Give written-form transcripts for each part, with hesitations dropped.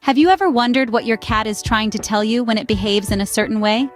Have you ever wondered what your cat is trying to tell you when it behaves in a certain way?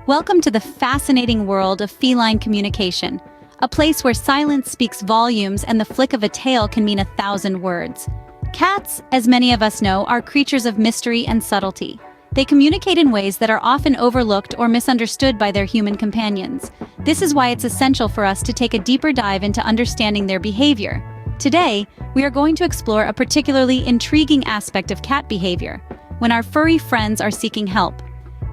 Welcome to the fascinating world of feline communication, a place where silence speaks volumes and the flick of a tail can mean 1,000 words. Cats, as many of us know, are creatures of mystery and subtlety. They communicate in ways that are often overlooked or misunderstood by their human companions. This is why it's essential for us to take a deeper dive into understanding their behavior. Today, we are going to explore a particularly intriguing aspect of cat behavior, when our furry friends are seeking help.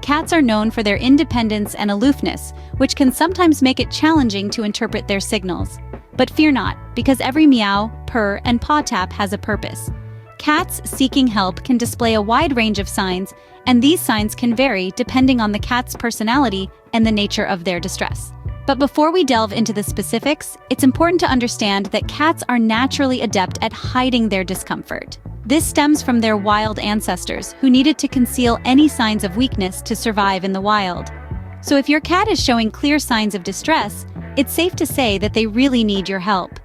Cats are known for their independence and aloofness, which can sometimes make it challenging to interpret their signals. But fear not, because every meow, purr, and paw tap has a purpose. Cats seeking help can display a wide range of signs, and these signs can vary depending on the cat's personality and the nature of their distress. But before we delve into the specifics, it's important to understand that cats are naturally adept at hiding their discomfort. This stems from their wild ancestors, who needed to conceal any signs of weakness to survive in the wild. So if your cat is showing clear signs of distress, it's safe to say that they really need your help.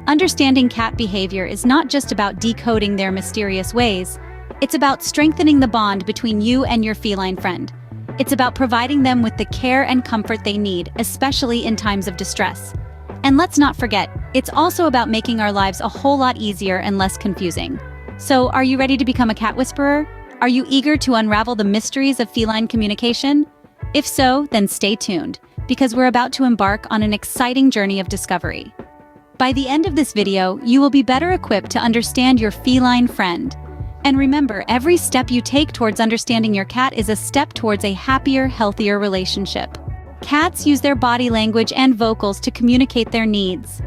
Understanding cat behavior is not just about decoding their mysterious ways. It's about strengthening the bond between you and your feline friend. It's about providing them with the care and comfort they need, especially in times of distress. And let's not forget, it's also about making our lives a whole lot easier and less confusing. So, are you ready to become a cat whisperer? Are you eager to unravel the mysteries of feline communication? If so, then stay tuned, because we're about to embark on an exciting journey of discovery. By the end of this video, you will be better equipped to understand your feline friend. And remember, every step you take towards understanding your cat is a step towards a happier, healthier relationship. Cats use their body language and vocals to communicate their needs.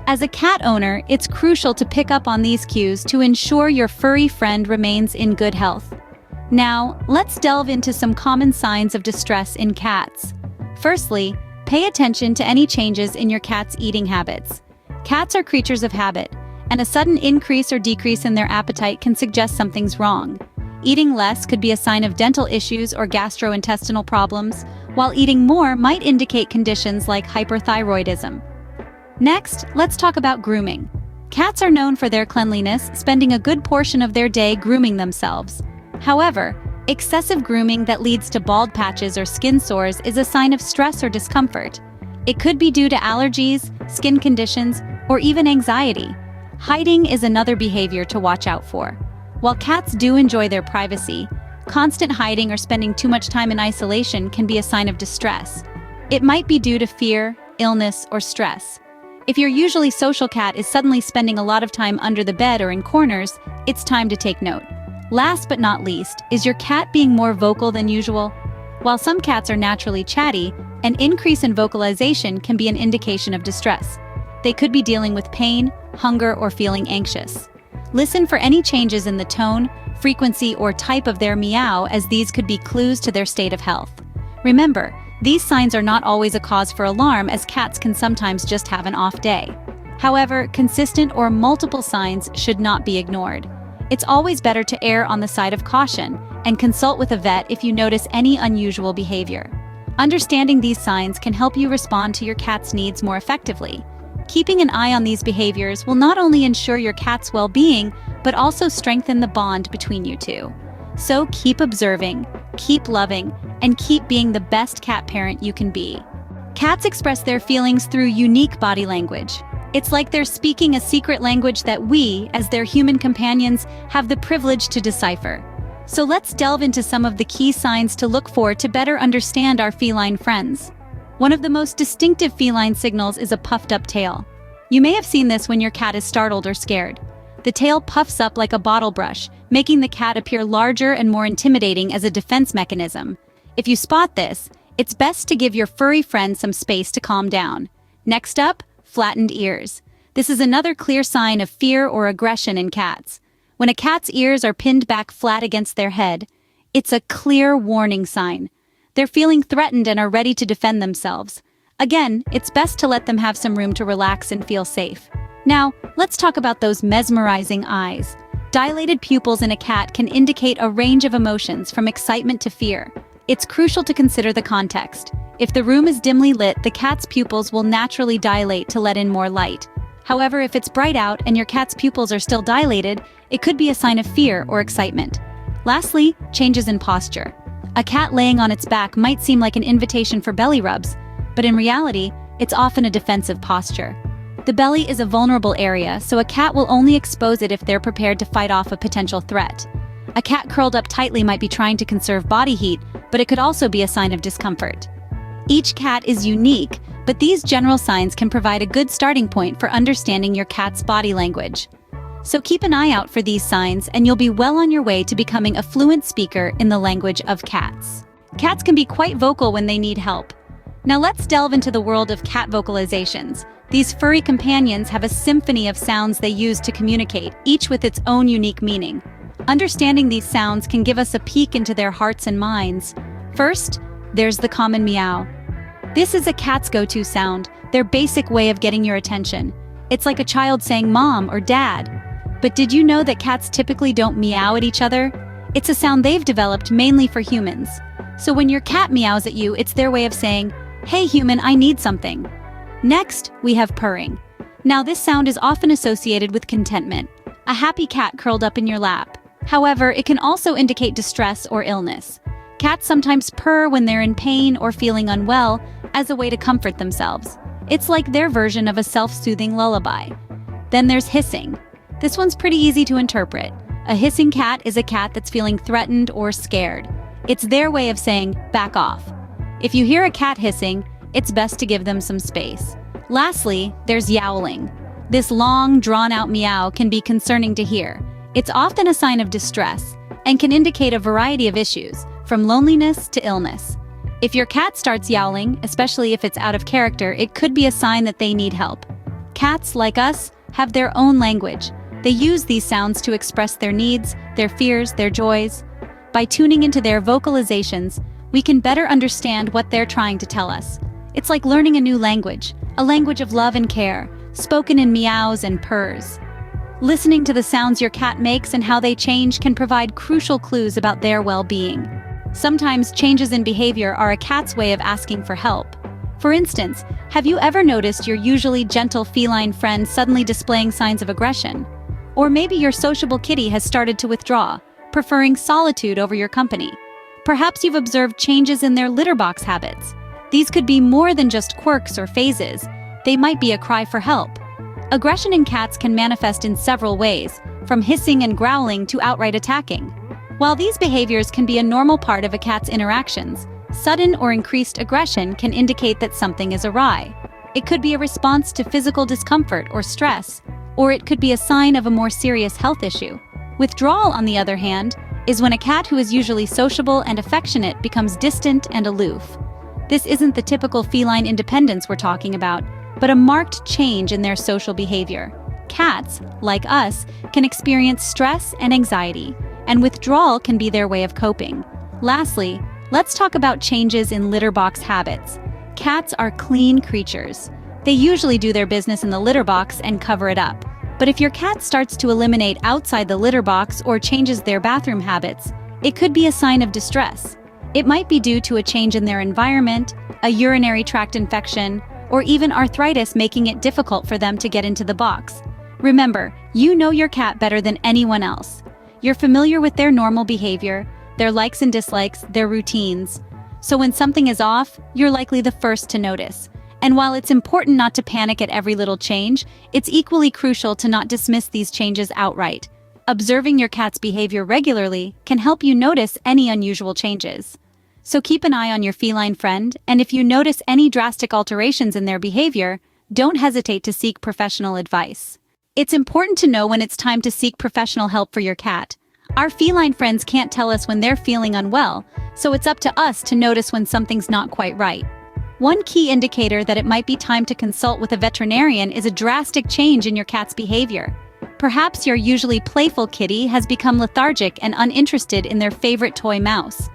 As a cat owner, it's crucial to pick up on these cues to ensure your furry friend remains in good health. Now, let's delve into some common signs of distress in cats. Firstly, pay attention to any changes in your cat's eating habits. Cats are creatures of habit, and a sudden increase or decrease in their appetite can suggest something's wrong. Eating less could be a sign of dental issues or gastrointestinal problems, while eating more might indicate conditions like hyperthyroidism. Next, let's talk about grooming. Cats are known for their cleanliness, spending a good portion of their day grooming themselves. However, excessive grooming that leads to bald patches or skin sores is a sign of stress or discomfort. It could be due to allergies, skin conditions, or even anxiety. Hiding is another behavior to watch out for. While cats do enjoy their privacy, constant hiding or spending too much time in isolation can be a sign of distress. It might be due to fear, illness, or stress. If your usually social cat is suddenly spending a lot of time under the bed or in corners, it's time to take note. Last but not least, is your cat being more vocal than usual? While some cats are naturally chatty, an increase in vocalization can be an indication of distress. They could be dealing with pain, hunger, or feeling anxious. Listen for any changes in the tone, frequency, or type of their meow, as these could be clues to their state of health. Remember, these signs are not always a cause for alarm, as cats can sometimes just have an off day. However, consistent or multiple signs should not be ignored. It's always better to err on the side of caution and consult with a vet if you notice any unusual behavior. Understanding these signs can help you respond to your cat's needs more effectively. Keeping an eye on these behaviors will not only ensure your cat's well-being, but also strengthen the bond between you two. So keep observing, keep loving, and keep being the best cat parent you can be. Cats express their feelings through unique body language. It's like they're speaking a secret language that we, as their human companions, have the privilege to decipher. So let's delve into some of the key signs to look for to better understand our feline friends. One of the most distinctive feline signals is a puffed-up tail. You may have seen this when your cat is startled or scared. The tail puffs up like a bottle brush, making the cat appear larger and more intimidating as a defense mechanism. If you spot this, it's best to give your furry friend some space to calm down. Next up, flattened ears. This is another clear sign of fear or aggression in cats. When a cat's ears are pinned back flat against their head, it's a clear warning sign. They're feeling threatened and are ready to defend themselves. Again, it's best to let them have some room to relax and feel safe. Now, let's talk about those mesmerizing eyes. Dilated pupils in a cat can indicate a range of emotions from excitement to fear. It's crucial to consider the context. If the room is dimly lit, the cat's pupils will naturally dilate to let in more light. However, if it's bright out and your cat's pupils are still dilated, it could be a sign of fear or excitement. Lastly, changes in posture. A cat laying on its back might seem like an invitation for belly rubs, but in reality, it's often a defensive posture. The belly is a vulnerable area, so a cat will only expose it if they're prepared to fight off a potential threat. A cat curled up tightly might be trying to conserve body heat, but it could also be a sign of discomfort. Each cat is unique, but these general signs can provide a good starting point for understanding your cat's body language. So keep an eye out for these signs, and you'll be well on your way to becoming a fluent speaker in the language of cats. Cats can be quite vocal when they need help. Now let's delve into the world of cat vocalizations. These furry companions have a symphony of sounds they use to communicate, each with its own unique meaning. Understanding these sounds can give us a peek into their hearts and minds. First, there's the common meow. This is a cat's go-to sound, their basic way of getting your attention. It's like a child saying mom or dad. But did you know that cats typically don't meow at each other? It's a sound they've developed mainly for humans. So when your cat meows at you, it's their way of saying, "Hey human, I need something." Next, we have purring. Now this sound is often associated with contentment, a happy cat curled up in your lap. However, it can also indicate distress or illness. Cats sometimes purr when they're in pain or feeling unwell as a way to comfort themselves. It's like their version of a self-soothing lullaby. Then there's hissing. This one's pretty easy to interpret. A hissing cat is a cat that's feeling threatened or scared. It's their way of saying, back off. If you hear a cat hissing, it's best to give them some space. Lastly, there's yowling. This long, drawn-out meow can be concerning to hear. It's often a sign of distress and can indicate a variety of issues, from loneliness to illness. If your cat starts yowling, especially if it's out of character, it could be a sign that they need help. Cats, like us, have their own language. They use these sounds to express their needs, their fears, their joys. By tuning into their vocalizations, we can better understand what they're trying to tell us. It's like learning a new language, a language of love and care, spoken in meows and purrs. Listening to the sounds your cat makes and how they change can provide crucial clues about their well-being. Sometimes changes in behavior are a cat's way of asking for help. For instance, have you ever noticed your usually gentle feline friend suddenly displaying signs of aggression? Or maybe your sociable kitty has started to withdraw, preferring solitude over your company. Perhaps you've observed changes in their litter box habits. These could be more than just quirks or phases. They might be a cry for help. Aggression in cats can manifest in several ways, from hissing and growling to outright attacking. While these behaviors can be a normal part of a cat's interactions, sudden or increased aggression can indicate that something is awry. It could be a response to physical discomfort or stress, or it could be a sign of a more serious health issue. Withdrawal, on the other hand, is when a cat who is usually sociable and affectionate becomes distant and aloof. This isn't the typical feline independence we're talking about, but a marked change in their social behavior. Cats, like us, can experience stress and anxiety, and withdrawal can be their way of coping. Lastly, let's talk about changes in litter box habits. Cats are clean creatures. They usually do their business in the litter box and cover it up. But if your cat starts to eliminate outside the litter box or changes their bathroom habits, it could be a sign of distress. It might be due to a change in their environment, a urinary tract infection, or even arthritis making it difficult for them to get into the box. Remember, you know your cat better than anyone else. You're familiar with their normal behavior, their likes and dislikes, their routines. So when something is off, you're likely the first to notice. And while it's important not to panic at every little change, it's equally crucial to not dismiss these changes outright. Observing your cat's behavior regularly can help you notice any unusual changes. So keep an eye on your feline friend, and if you notice any drastic alterations in their behavior, don't hesitate to seek professional advice. It's important to know when it's time to seek professional help for your cat. Our feline friends can't tell us when they're feeling unwell, so it's up to us to notice when something's not quite right. One key indicator that it might be time to consult with a veterinarian is a drastic change in your cat's behavior. Perhaps your usually playful kitty has become lethargic and uninterested in their favorite toy mouse.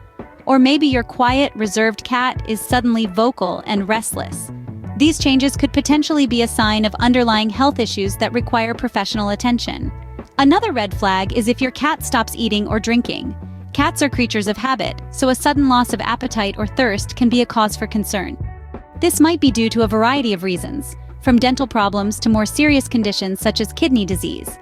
Or maybe your quiet, reserved cat is suddenly vocal and restless. These changes could potentially be a sign of underlying health issues that require professional attention. Another red flag is if your cat stops eating or drinking. Cats are creatures of habit, so a sudden loss of appetite or thirst can be a cause for concern. This might be due to a variety of reasons, from dental problems to more serious conditions such as kidney disease.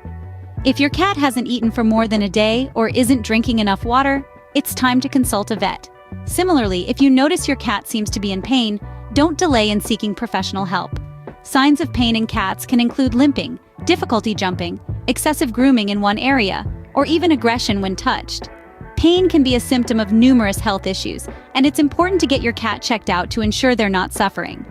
If your cat hasn't eaten for more than a day or isn't drinking enough water, it's time to consult a vet. Similarly, if you notice your cat seems to be in pain, don't delay in seeking professional help. Signs of pain in cats can include limping, difficulty jumping, excessive grooming in one area, or even aggression when touched. Pain can be a symptom of numerous health issues, and it's important to get your cat checked out to ensure they're not suffering.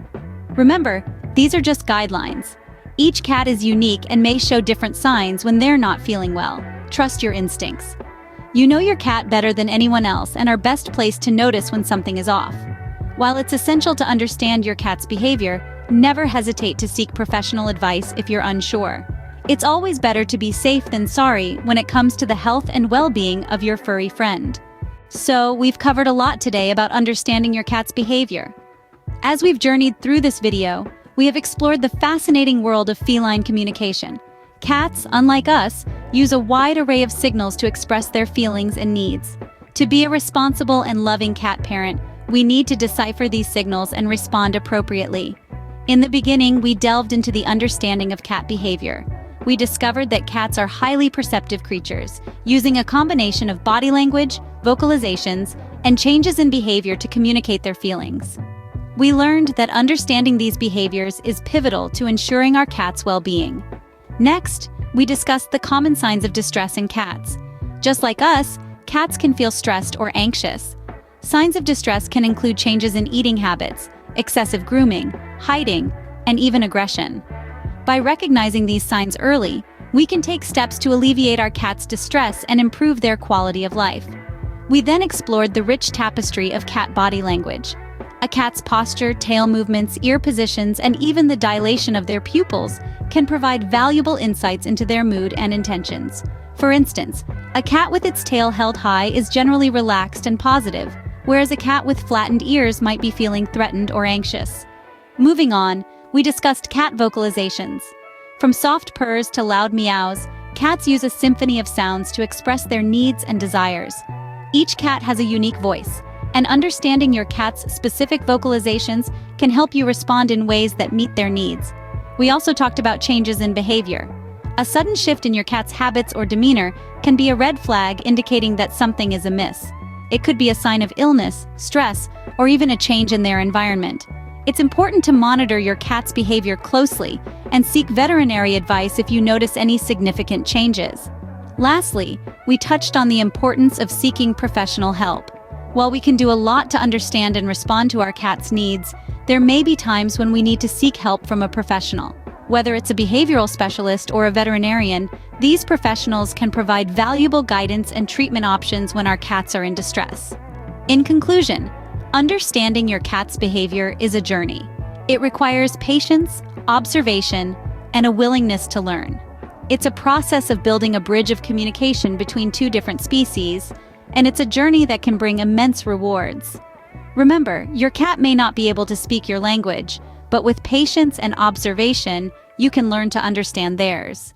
Remember, these are just guidelines. Each cat is unique and may show different signs when they're not feeling well. Trust your instincts. You know your cat better than anyone else and are best placed to notice when something is off. While it's essential to understand your cat's behavior, never hesitate to seek professional advice if you're unsure. It's always better to be safe than sorry when it comes to the health and well-being of your furry friend. So, we've covered a lot today about understanding your cat's behavior. As we've journeyed through this video, we have explored the fascinating world of feline communication. Cats, unlike us, use a wide array of signals to express their feelings and needs. To be a responsible and loving cat parent, we need to decipher these signals and respond appropriately. In the beginning, we delved into the understanding of cat behavior. We discovered that cats are highly perceptive creatures, using a combination of body language, vocalizations, and changes in behavior to communicate their feelings. We learned that understanding these behaviors is pivotal to ensuring our cat's well-being. Next, we discussed the common signs of distress in cats. Just like us, cats can feel stressed or anxious. Signs of distress can include changes in eating habits, excessive grooming, hiding, and even aggression. By recognizing these signs early, we can take steps to alleviate our cat's distress and improve their quality of life. We then explored the rich tapestry of cat body language. A cat's posture, tail movements, ear positions, and even the dilation of their pupils can provide valuable insights into their mood and intentions. For instance, a cat with its tail held high is generally relaxed and positive, whereas a cat with flattened ears might be feeling threatened or anxious. Moving on, we discussed cat vocalizations. From soft purrs to loud meows, cats use a symphony of sounds to express their needs and desires. Each cat has a unique voice, and understanding your cat's specific vocalizations can help you respond in ways that meet their needs. We also talked about changes in behavior. A sudden shift in your cat's habits or demeanor can be a red flag indicating that something is amiss. It could be a sign of illness, stress, or even a change in their environment. It's important to monitor your cat's behavior closely and seek veterinary advice if you notice any significant changes. Lastly, we touched on the importance of seeking professional help. While we can do a lot to understand and respond to our cat's needs, there may be times when we need to seek help from a professional. Whether it's a behavioral specialist or a veterinarian, these professionals can provide valuable guidance and treatment options when our cats are in distress. In conclusion, understanding your cat's behavior is a journey. It requires patience, observation, and a willingness to learn. It's a process of building a bridge of communication between two different species, and it's a journey that can bring immense rewards. Remember, your cat may not be able to speak your language, but with patience and observation, you can learn to understand theirs.